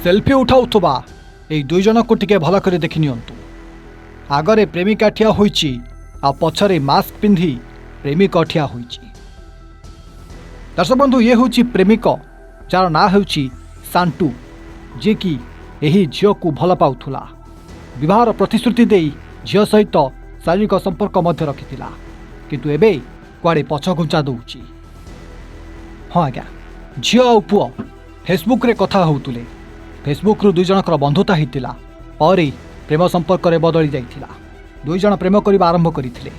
Selfie उठाउथुबा एई दुई जन को टिके भल कर देखि नियंतु। आगरे प्रेमिका ठिया होईची आ पछरे मास्क पिंधी प्रेमिक ठिया होईची। दर्शक बंधु ये होची प्रेमिक जार ना होची सांटू, जे कि एही झियो को भल पाउथुला। विवाहर प्रतिश्रुति देई झियो सहित शारीरिक संपर्क मध्य रखिथिला, किंतु एबे कुआडे पछ घुंचा दउची। हाँ आज्ञा, झियो आ पुओ फेसबुक रे कथा होउतुले। फेसबुक रु दुई जनकर बंधुता होइतिला, पर प्रेम संपर्क रे बदली जाइथिला। दुई जन प्रेम करबा आरंभ करिथिले।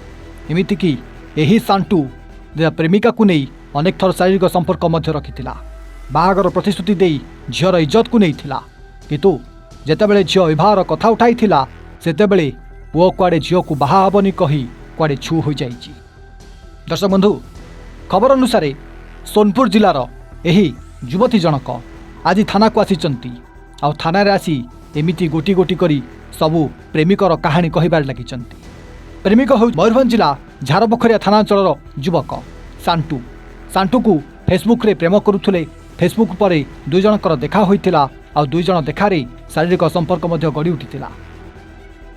एमिति कि एही सांटू प्रेमिका को नहीं अनेक थर शारीरिक संपर्क मध्य रखिथिला। बाहागर प्रतिश्रुति देई झियर इज्जत को नैथिला, किंतु जेतेबेले झियो विवाहर कथा उठाइथिला सेतेबेले पुओ कुआडे झियो को बाहा हबनी कही कुआडे छु हो जाइछि। दर्शक बंधु, खबर अनुसार सोनपुर जिलार एही युवती जनक आज थाना को आसीचंती। आ थाना रे आसी एमिति गोटी गोटी करी सबु प्रेमिकर कहानी कहिबार लागिचंती। प्रेमिक हौ मयूरभंज जिला झारपोखरिया थाना अंचलर युवक सांटू। सांटू को फेसबुक रे प्रेम करुथुले। फेसबुक पर दुई जनकर देखा होइतिला आ दुई जन देखारे शारीरिक संपर्क मध्य गढ़ी उठितिला,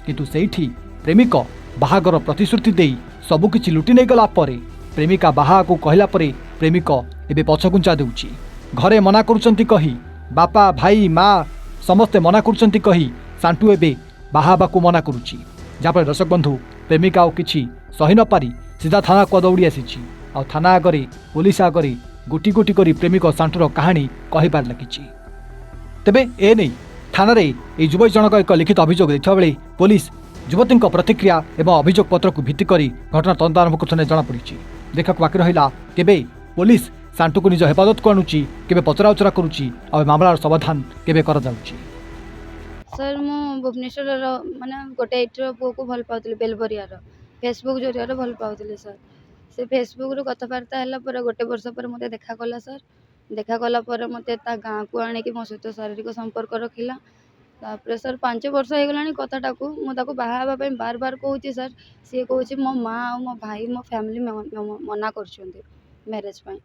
किंतु सेठी प्रेमिक बाहागर प्रतिश्रुति देई सबुकिछि लुटि नै गला परे प्रेमिका बाहा को कहला परे प्रेमिक एबे पछगुंचा देउछि। घरे मना करुचंती कही बापा भाई माँ समस्ते मना करुचंती कही सांटू एबे बाहाबा को मना करुछि। जापर दर्शक बंधु, प्रेमिका किछि सही न पारी सीधा थाना को दौड़ी आसीछि। आ थाना आगरे पुलिस आगरे गोटी गोटी करी प्रेमिक सांटूर कहानी कहिबार लागिछि। तेबे ए नहीं थाना रे ए युवक जनक एक लिखित अभियोग देखा बेले पुलिस युवती प्रतिक्रिया एवं अभियोग पत्र को भित्ति करी घटना तदंत आरंभ कर जनापड़ी। देखा बाकी रहा केबे पुलिस सांटू को निज हेफाजत को आणुची, केबे पचराउचरा करुची आ मामलार समाधान केबे कर जाउची। सर मु भुवनेश्वर माने गोटे एटर पुओ को भल पाउतले बेलबरियार फेसबुक जरिया भल पाउतले सर। से फेसबुक रो कथबार्ता हैला पर गोटे वर्ष पर मते देखा कला सर। देखा कला पर मते ता गाँ को आने की मो सहित शारीरिक संपर्क रखिला। तापर सर 5 वर्ष हो गलानी कथाटा को मु ताको बाहाबा पे बार बार कहूची सर। सी कहूची मो माँ आ मो भाई मो फैमिली मना करछुंती मैरिज पई।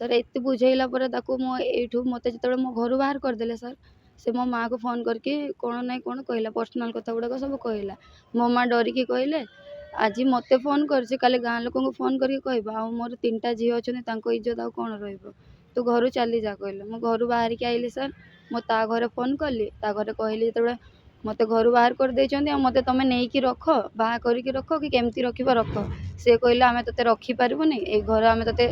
सर एते बुझेइला पर ताको मो एठू मते जतबे मो घर बाहर कर देले सर। से मो माँ को फोन करके कौन नहीं कौन कहला पर्सनल कथा गुड़ाक सब कहला। मो माँ डरिकी कहले आज मते फोन करछि काले गाँ लोक को फोन करके कहबा आ मोर 3टा झियो अछन तांको इज्जत आ कोन रहइबो, तू घर चली जा कहले। मो घर बाहर के आइले सर। मो ता घरे फोन कली, ता घरे कहली जतबे मते घर बाहर कर देछंती आ मते तमे नेई की रख बाहा करी की रख कि केमती रखिबा रख। से कहला आमे तते रखी पारिबोनी ए घर आमे तते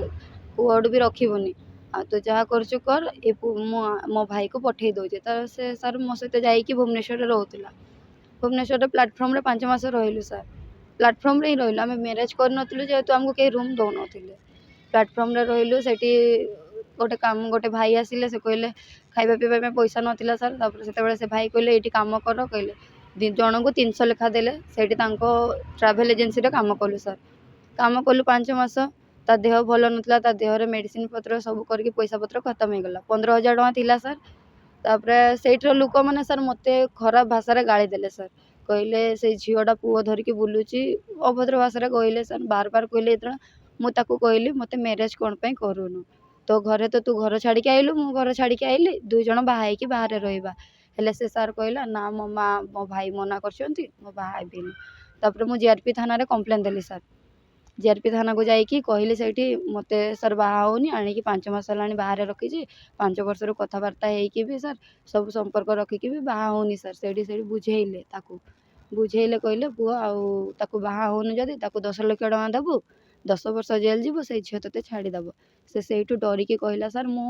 कुआड भी रखिबोनी आ तू जहाँ करछु कर ए मो भाई को पठे दउजे। त से सर मो सहित जाइकी भुवनेश्वर रे रहउतला। भुवनेश्वर प्लेटफॉर्म रे 5 मास रहिलु सर। प्लेटफॉर्म रे ही रहिलु, आमे मैरिज कर नथिलु जेतु हमको के रूम दउ नथिले। प्लेटफॉर्म रे रहिलु। सेठी गोटे भाई आसिले, से कहले खाइबा पीबा में पैसा नथिला सर। तापर सेते बेले से भाई कहले एठी काम कर कहले जन को 300 लेखा देले। सेठी तांको ट्रैवल एजेंसी रे काम कलु सर। काम कलु 5 मास। ता देह भल नथिला, ता देह रे मेडिसिन पत्र सब करके पैसा पत्र खत्म हो गला। 15,000 टका थिला सर। तापर सेठर लोक माने सर मते खराब भाषा रे गाली देले सर। कहले से झियोटा पुओ धरिकी बुलुची अभद्र भाषा रे कहले सर। बार बार कहले इतना मु ताको कहली मते मैरिज कोन पई करूनु, तो घरे तो तू घर छाड़ी के आइलु मु घर छाड़ी के आइली दुई जण बाहाई की बाहर रहिबा। हेले से सर कहला ना मो माँ मो भाई मना करछंती मो बाहाई बिनु। तापर मु जीआरपी थाना रे कंप्लेन देली सर। जीआरपी थाना को जाइकी कहली सेठी मते सर बाहा होनी आनी की 5 मास लानी बाहर रखी 5 वर्ष रो कथबार्ता हेकी भी सर सब संपर्क रखिकी भी बाहा होनी सर। सेठी बुझेइले ताकू बुझेइले कहले पुओ आउ ताकू बाहा होनी जदी ताकू 10 लाख टका देबू 10 वर्ष जेल जीवो से झियो तते छाड़ी दबो। से सेठू डरिकी कहला सर मु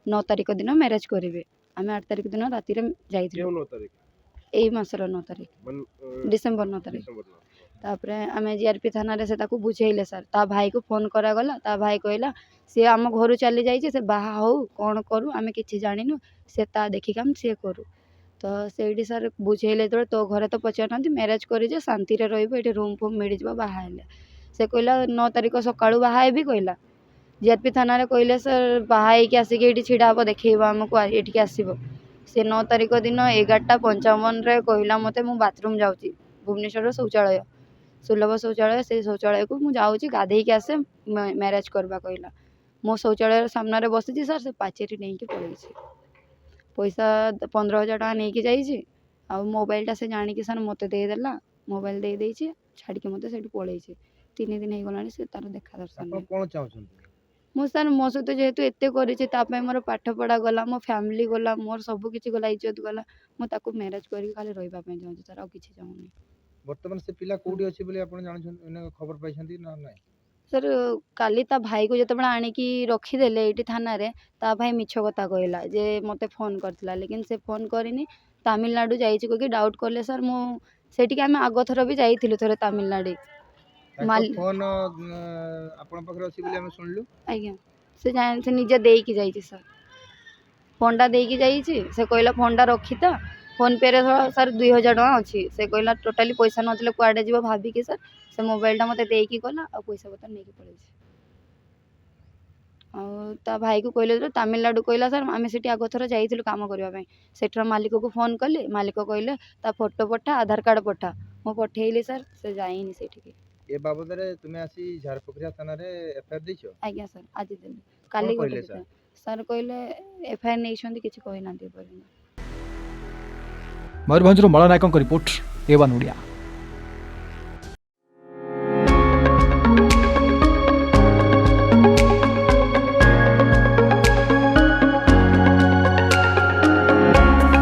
9 तारिख दिन मैरिज करिवे। आमे 8 तारिख दिन राती रे जाइथिलु। 9 तारिख एई मासर 9 तारिख डिसेंबर 9 तारिख। तापर आमे जीआरपी थाना रे से ताकू बुझेइले सर। ता भाई को फोन करा गला। ता भाई कहला से आम घर चली जाइए से बाहा हो कौन करू आमे किछि जानिनु से ता देखि काम से करू। तो सेठी सर बुझेइले तो घरे तो पचारनांती मैरिज करी जे शांति रे रहइबो एठी रूम फूम मिल जबा बाहा हेले। से कहला 9 तारिख सकाळू बाहा हेबी कहला। जीआरपी थाना रे कहले सर बाहा के आसिक एठी छिड़ा हबो देखैबा हमको एठी के आसीबो। से 9 तारिख दिन 11:55 रे कहला मते मु बाथरूम जाउची भुवनेश्वर शौचालय सुलभ शौचालय से शौचालय को मु जाउची गाधेई के आसे मैरिज करबा कहला। मो शौचालय सामने रे बसिची सर। से पाचेरी नहीं के पळेछि पैसा 15,000 टଙ୍କା ନେଇକି ଯାଇଛି ଆଉ ମୋବାଇଲଟା ସେ ଜାଣିକି ସାର୍ ମୋତେ ଦେଇଦେଲା ମୋବାଇଲ ଦେଇଦେଇଛି ଛାଡ଼ିକି ମୋତେ ସେଇଠୁ ପଳେଇଛି 3 ଦିନ ହେଇଗଲାଣି ସେ ତାର ଦେଖା ଦର୍ଶନ ଆପଣ ନାହିଁ କଣ ଚାହୁଁଛନ୍ତି? ମୁଁ ସାର୍ ମୋ ସହିତ ଯେହେତୁ ଏତେ କରିଛି ତା ପାଇଁ ମୋର ପାଠ ପଢ଼ା ଗଲା ମୋ ଫ୍ୟାମିଲି ଗଲା ମୋର ସବୁ କିଛି ଗଲା ଇଜ୍ଜତ ଗଲା ମୁଁ ତାକୁ ମ୍ୟାରେଜ୍ କରିକି ଖାଲି ରହିବା ପାଇଁ ଚାହୁଁଛି ସାର୍ ଆଉ କିଛି ଚାହୁଁନି ବର୍ତ୍ତମାନ ସେ ପିଲା କୋଉଠି ଅଛି ବୋଲି ଆପଣ ଜାଣୁଛନ୍ତି ମାନେ ଖବର ପାଇଛନ୍ତି ନା ନାହିଁ? ସାର୍ କାଲି ତା ଭାଇକୁ ଯେତେବେଳେ ଆଣିକି ରଖିଦେଲେ ଏଇଠି ଥାନାରେ ତା ଭାଇ ମିଛ କଥା କହିଲା ଯେ ମୋତେ ଫୋନ୍ କରିଥିଲା ଲେକିନ୍ ସେ ଫୋନ୍ କରିନି ତାମିଲନାଡ଼ୁ ଯାଇଛି କହିକି ଡାଉଟ୍ କଲେ ସାର୍ ମୁଁ ସେଇଠିକି ଆମେ ଆଗ ଥର ବି ଯାଇଥିଲୁ ଥରେ ତାମିଲନାଡ଼ୁ ତାଙ୍କ ମାଲି ଫୋନ ଆପଣଙ୍କ ପାଖରେ ଅଛି ବୋଲି ଆମେ ଶୁଣିଲୁ। ଆଜ୍ଞା ସେ ନିଜେ ଦେଇକି ଯାଇଛି ସାର୍ ଫୋନ୍ଟା ଦେଇକି ଯାଇଛି ସେ କହିଲା ଫୋନ୍ଟା ରଖିଥା ଫୋନ୍ ପେରେ ସାର୍ 2,000 ଟଙ୍କା ଅଛି ସେ କହିଲା ଟୋଟାଲି ପଇସା ନଥିଲେ କୁଆଡ଼େ ଯିବ ଭାବିକି ସାର୍ ସେ ମୋବାଇଲଟା ମୋତେ ଦେଇକି ଗଲା ଆଉ ପଇସା ପତ୍ର ନେଇକି ପଳେଇଛି ଆଉ ତା ଭାଇକୁ କହିଲେ ଯେତେବେଳେ ତାମିଲନାଡ଼ୁ କହିଲା ସାର୍ ଆମେ ସେଠି ଆଗ ଥର ଯାଇଥିଲୁ କାମ କରିବା ପାଇଁ ସେଠାର ମାଲିକକୁ ଫୋନ୍ କଲି ମାଲିକ କହିଲେ ତା ଫଟୋ ପଠା ଆଧାର କାର୍ଡ଼ ପଠା ମୁଁ ପଠେଇଲି ସାର୍ ସେ ଯାଇନି ସେଠିକି ଏ ବାବଦରେ ତୁମେ ଆସି ଝାରପୋଖରିଆ ଥାନାରେ ଏଫଆଇଆର ଦେଇଛ? ଆଜ୍ଞା ସାର୍ ଆଜି ଦେଲି କାଲି ଗୋଟେ କହିଲେ ଦେଇଥିଲା ସାର୍ କହିଲେ ଏଫଆଇଆର ନେଇଛନ୍ତି କିଛି କହିନାହାନ୍ତି ଏପର୍ଯ୍ୟନ୍ତ ମୟୂରଭଞ୍ଜରୁ ମଳନାୟକଙ୍କ ରିପୋର୍ଟ A1 ଓଡ଼ିଆ।